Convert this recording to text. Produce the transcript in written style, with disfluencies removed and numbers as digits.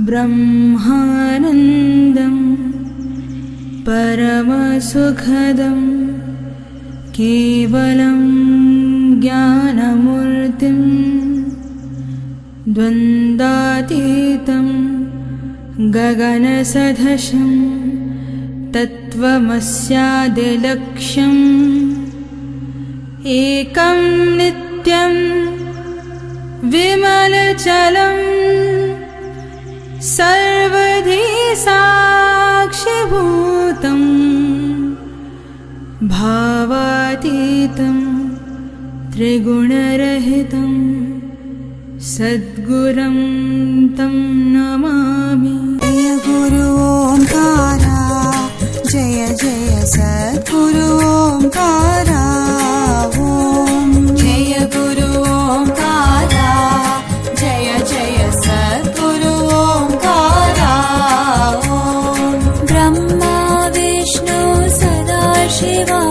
ब्रह्मानन्दं परमसुखदं केवलं ज्ञानमूर्तिं द्वन्द्वातीतं गगनसदृशं तत्त्वमस्यादिलक्ष्यम् एकं नित्यं विमलचलं सर्वधी साक्षिभूतं भावातीतं त्रिगुणरहितं सद्गुरुं तं नमामि। जय गुरु ओंकारा, जय जय सद्गुरु ओंकारा। ओम जय गुरु ओंकारा, जय जय सद्गुरु ओंकारा। ओम ब्रह्मा विष्णु सदा शिवा